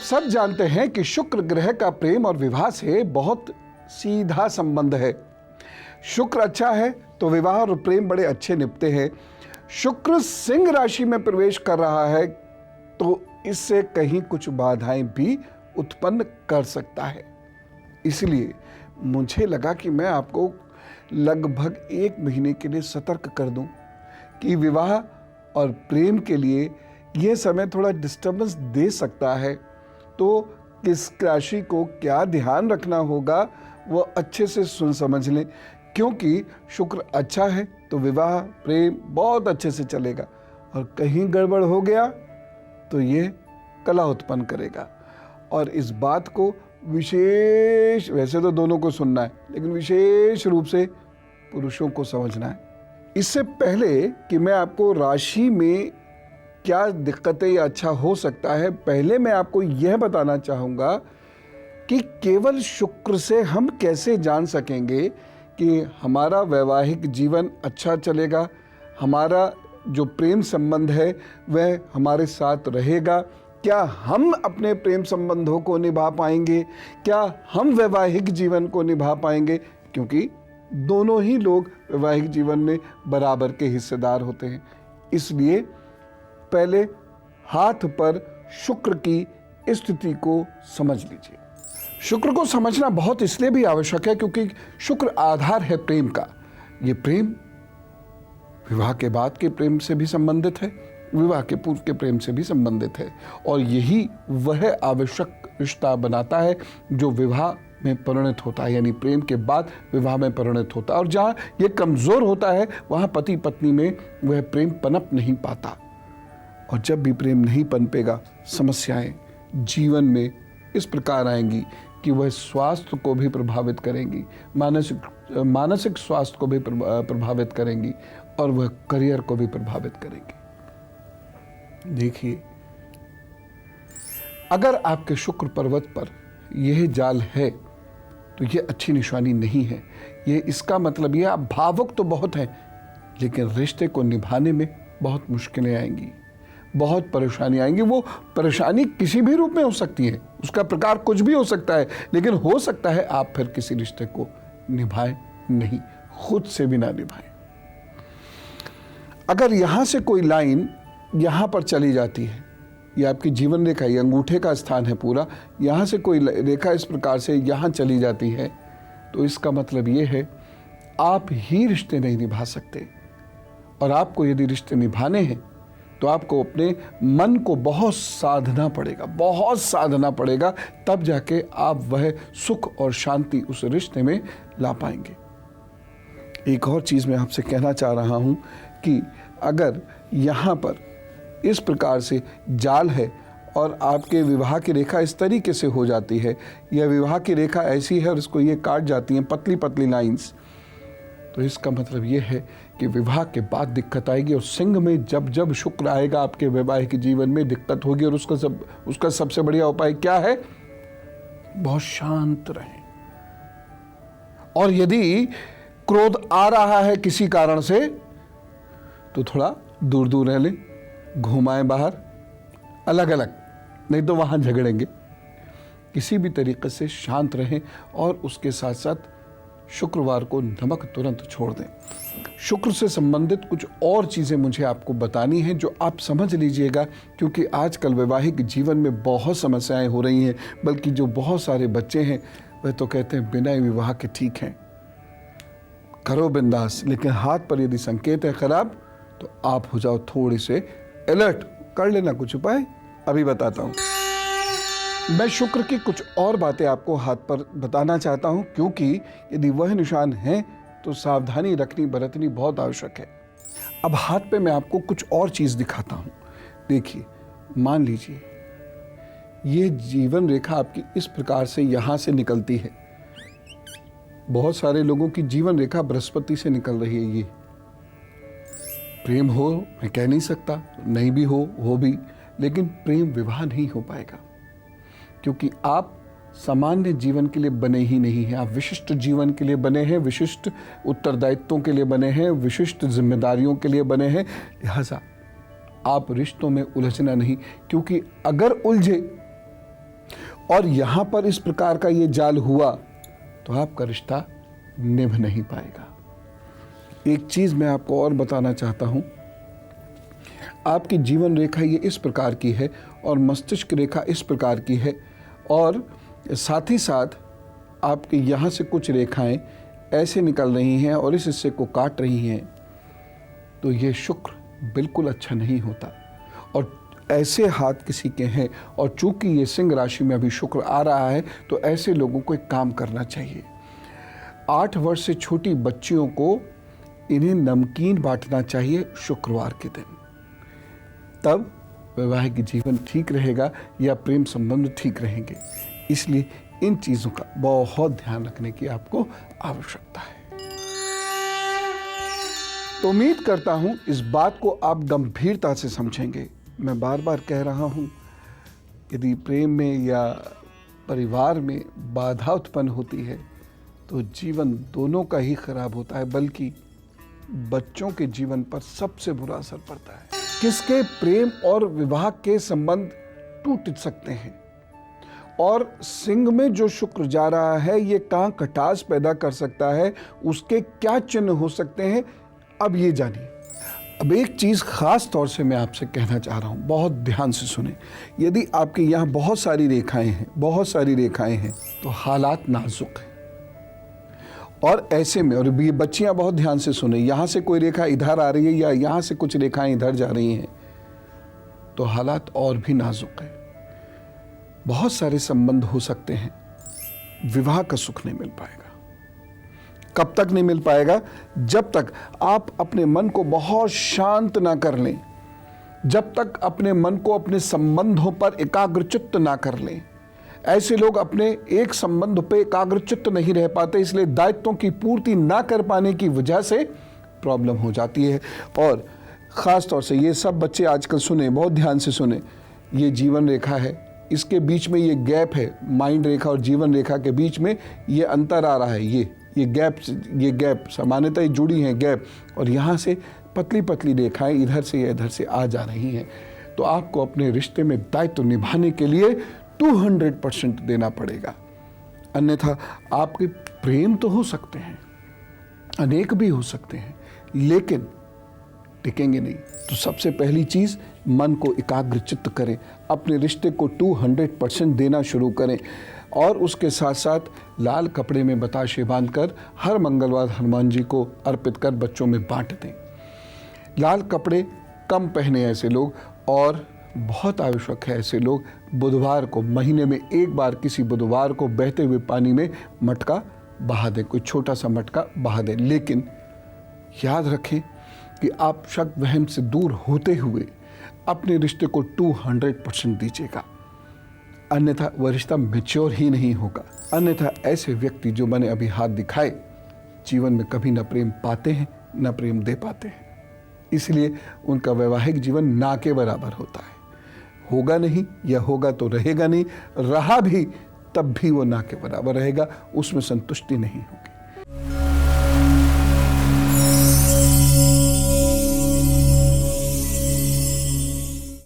सब जानते हैं कि शुक्र ग्रह का प्रेम और विवाह से बहुत सीधा संबंध है। शुक्र अच्छा है तो विवाह और प्रेम बड़े अच्छे निपटे हैं। शुक्र सिंह राशि में प्रवेश कर रहा है तो इससे कहीं कुछ बाधाएं भी उत्पन्न कर सकता है। इसलिए मुझे लगा कि मैं आपको लगभग 1 महीने के लिए सतर्क कर दूं कि विवाह और प्रेम के लिए यह समय थोड़ा डिस्टर्बेंस दे सकता है। तो किस राशि को क्या ध्यान रखना होगा वो अच्छे से सुन समझ लें, क्योंकि शुक्र अच्छा है तो विवाह प्रेम बहुत अच्छे से चलेगा और कहीं गड़बड़ हो गया तो ये कलह उत्पन्न करेगा। और इस बात को विशेष, वैसे तो दोनों को सुनना है लेकिन विशेष रूप से पुरुषों को समझना है। इससे पहले कि मैं आपको राशि में क्या दिक्कतें या अच्छा हो सकता है, पहले मैं आपको यह बताना चाहूँगा कि केवल शुक्र से हम कैसे जान सकेंगे कि हमारा वैवाहिक जीवन अच्छा चलेगा, हमारा जो प्रेम संबंध है वह हमारे साथ रहेगा, क्या हम अपने प्रेम संबंधों को निभा पाएंगे, क्या हम वैवाहिक जीवन को निभा पाएंगे, क्योंकि दोनों ही लोग वैवाहिक जीवन में बराबर के हिस्सेदार होते हैं। इसलिए पहले हाथ पर शुक्र की स्थिति को समझ लीजिए। शुक्र को समझना बहुत इसलिए भी आवश्यक है क्योंकि शुक्र आधार है प्रेम का। ये प्रेम विवाह के बाद के प्रेम से भी संबंधित है, विवाह के पूर्व के प्रेम से भी संबंधित है, और यही वह आवश्यक रिश्ता बनाता है जो विवाह में परिणत होता है, यानी प्रेम के बाद विवाह में परिणत होता है। और जहाँ ये कमज़ोर होता है वहाँ पति पत्नी में वह प्रेम पनप नहीं पाता, और जब भी प्रेम नहीं पनपेगा समस्याएं जीवन में इस प्रकार आएंगी कि वह स्वास्थ्य को भी प्रभावित करेंगी, मानसिक स्वास्थ्य को भी प्रभावित करेंगी, और वह करियर को भी प्रभावित करेंगी। देखिए, अगर आपके शुक्र पर्वत पर यह जाल है तो यह अच्छी निशानी नहीं है। ये इसका मतलब यह आप भावुक तो बहुत हैं लेकिन रिश्ते को निभाने में बहुत मुश्किलें आएंगी, बहुत परेशानी आएंगी। वो परेशानी किसी भी रूप में हो सकती है, उसका प्रकार कुछ भी हो सकता है, लेकिन हो सकता है आप फिर किसी रिश्ते को निभाएं नहीं, खुद से भी ना निभाएं। अगर यहां से कोई लाइन यहां पर चली जाती है, ये आपकी जीवन रेखा, ये अंगूठे का स्थान है पूरा, यहां से कोई रेखा इस प्रकार से यहां चली जाती है तो इसका मतलब ये है आप ही रिश्ते नहीं निभा सकते। और आपको यदि रिश्ते निभाने हैं तो आपको अपने मन को बहुत साधना पड़ेगा, बहुत साधना पड़ेगा, तब जाके आप वह सुख और शांति उस रिश्ते में ला पाएंगे। एक और चीज़ मैं आपसे कहना चाह रहा हूं कि अगर यहाँ पर इस प्रकार से जाल है और आपके विवाह की रेखा इस तरीके से हो जाती है, या विवाह की रेखा ऐसी है और इसको ये काट जाती हैं पतली पतली लाइंस, तो इसका मतलब ये है कि विवाह के बाद दिक्कत आएगी। और सिंह में जब जब शुक्र आएगा आपके वैवाहिक जीवन में दिक्कत होगी। और उसका सबसे बढ़िया उपाय क्या है? बहुत शांत रहें। और यदि क्रोध आ रहा है किसी कारण से तो थोड़ा दूर दूर रह लें, घुमाएं बाहर, अलग अलग, नहीं तो वहां झगड़ेंगे। किसी भी तरीके से शांत रहें और उसके साथ साथ शुक्रवार को नमक तुरंत छोड़ दें। शुक्र से संबंधित कुछ और चीज़ें मुझे आपको बतानी हैं जो आप समझ लीजिएगा, क्योंकि आजकल वैवाहिक जीवन में बहुत समस्याएं हो रही हैं। बल्कि जो बहुत सारे बच्चे हैं वह तो कहते हैं बिना विवाह के ठीक हैं, करो बिंदास, लेकिन हाथ पर यदि संकेत है खराब तो आप हो जाओ थोड़ी से अलर्ट। कर लेना कुछ उपाय, अभी बताता हूँ। मैं शुक्र की कुछ और बातें आपको हाथ पर बताना चाहता हूं, क्योंकि यदि वह निशान है तो सावधानी रखनी बरतनी बहुत आवश्यक है। अब हाथ पे मैं आपको कुछ और चीज दिखाता हूं। देखिए, मान लीजिए ये जीवन रेखा आपकी इस प्रकार से यहां से निकलती है। बहुत सारे लोगों की जीवन रेखा बृहस्पति से निकल रही है। ये प्रेम हो, मैं कह नहीं सकता, नहीं भी हो भी, लेकिन प्रेम विवाह नहीं हो पाएगा, क्योंकि आप सामान्य जीवन के लिए बने ही नहीं हैं। आप विशिष्ट जीवन के लिए बने हैं, विशिष्ट उत्तरदायित्वों के लिए बने हैं, विशिष्ट जिम्मेदारियों के लिए बने हैं। लिहाजा आप रिश्तों में उलझना नहीं, क्योंकि अगर उलझे और यहाँ पर इस प्रकार का ये जाल हुआ तो आपका रिश्ता निभ नहीं पाएगा। एक चीज़ मैं आपको और बताना चाहता हूँ, आपकी जीवन रेखा ये इस प्रकार की है और मस्तिष्क रेखा इस प्रकार की है, और साथ ही साथ आपके यहाँ से कुछ रेखाएं ऐसे निकल रही हैं और इस हिस्से को काट रही हैं, तो ये शुक्र बिल्कुल अच्छा नहीं होता। और ऐसे हाथ किसी के हैं, और चूंकि ये सिंह राशि में अभी शुक्र आ रहा है, तो ऐसे लोगों को एक काम करना चाहिए। 8 वर्ष से छोटी बच्चियों को इन्हें नमकीन बांटना चाहिए शुक्रवार के दिन, तब वैवाहिक जीवन ठीक रहेगा या प्रेम संबंध ठीक रहेंगे। इसलिए इन चीज़ों का बहुत ध्यान रखने की आपको आवश्यकता है। तो उम्मीद करता हूं इस बात को आप गंभीरता से समझेंगे। मैं बार बार कह रहा हूं, यदि प्रेम में या परिवार में बाधा उत्पन्न होती है तो जीवन दोनों का ही खराब होता है, बल्कि बच्चों के जीवन पर सबसे बुरा असर पड़ता है। किसके प्रेम और विवाह के संबंध टूट सकते हैं, और सिंह में जो शुक्र जा रहा है ये कहां खटास पैदा कर सकता है, उसके क्या चिन्ह हो सकते हैं, अब ये जानिए। अब एक चीज़ ख़ास तौर से मैं आपसे कहना चाह रहा हूँ, बहुत ध्यान से सुने। यदि आपके यहाँ बहुत सारी रेखाएं हैं तो हालात नाजुक हैं, और ऐसे में, और ये बच्चियाँ बहुत ध्यान से सुने, यहाँ से कोई रेखा इधर आ रही है या यहाँ से कुछ रेखाएं इधर जा रही हैं तो हालात और भी नाजुक है। बहुत सारे संबंध हो सकते हैं, विवाह का सुख नहीं मिल पाएगा। कब तक नहीं मिल पाएगा? जब तक आप अपने मन को बहुत शांत ना कर लें, जब तक अपने मन को अपने संबंधों पर एकाग्रचित्त ना कर लें। ऐसे लोग अपने एक संबंध पे एकाग्रचित्त नहीं रह पाते, इसलिए दायित्वों की पूर्ति ना कर पाने की वजह से प्रॉब्लम हो जाती है। और ख़ास तौर से ये सब बच्चे आजकल सुने, बहुत ध्यान से सुने, ये जीवन रेखा है, इसके बीच में ये गैप है, माइंड रेखा और जीवन रेखा के बीच में ये अंतर आ रहा है, ये गैप सामान्यतः जुड़ी हैं गैप, और यहाँ से पतली पतली रेखाएं इधर से या इधर से आ जा रही हैं। तो आपको अपने रिश्ते में दायित्व निभाने के लिए 200% देना पड़ेगा, अन्यथा आपके प्रेम तो हो सकते हैं, अनेक भी हो सकते हैं, लेकिन टिकेंगे नहीं। तो सबसे पहली चीज़, मन को एकाग्रचित्त करें, अपने रिश्ते को 200% देना शुरू करें, और उसके साथ साथ लाल कपड़े में बताशे बांधकर हर मंगलवार हनुमान जी को अर्पित कर बच्चों में बांट दें। लाल कपड़े कम पहने ऐसे लोग, और बहुत आवश्यक है ऐसे लोग बुधवार को, महीने में एक बार किसी बुधवार को बहते हुए पानी में मटका बहा दें, कोई छोटा सा मटका बहा दें। लेकिन याद रखें कि आप शक वहम से दूर होते हुए अपने रिश्ते को 200% दीजिएगा, अन्यथा वह रिश्ता मैच्योर ही नहीं होगा। अन्यथा ऐसे व्यक्ति जो मैंने अभी हाथ दिखाए, जीवन में कभी न प्रेम पाते हैं न प्रेम दे पाते हैं, इसलिए उनका वैवाहिक जीवन ना के बराबर होता है। होगा नहीं, या होगा तो रहेगा नहीं, रहा भी तब भी वो ना के बराबर रहेगा, उसमें संतुष्टि नहीं होगी।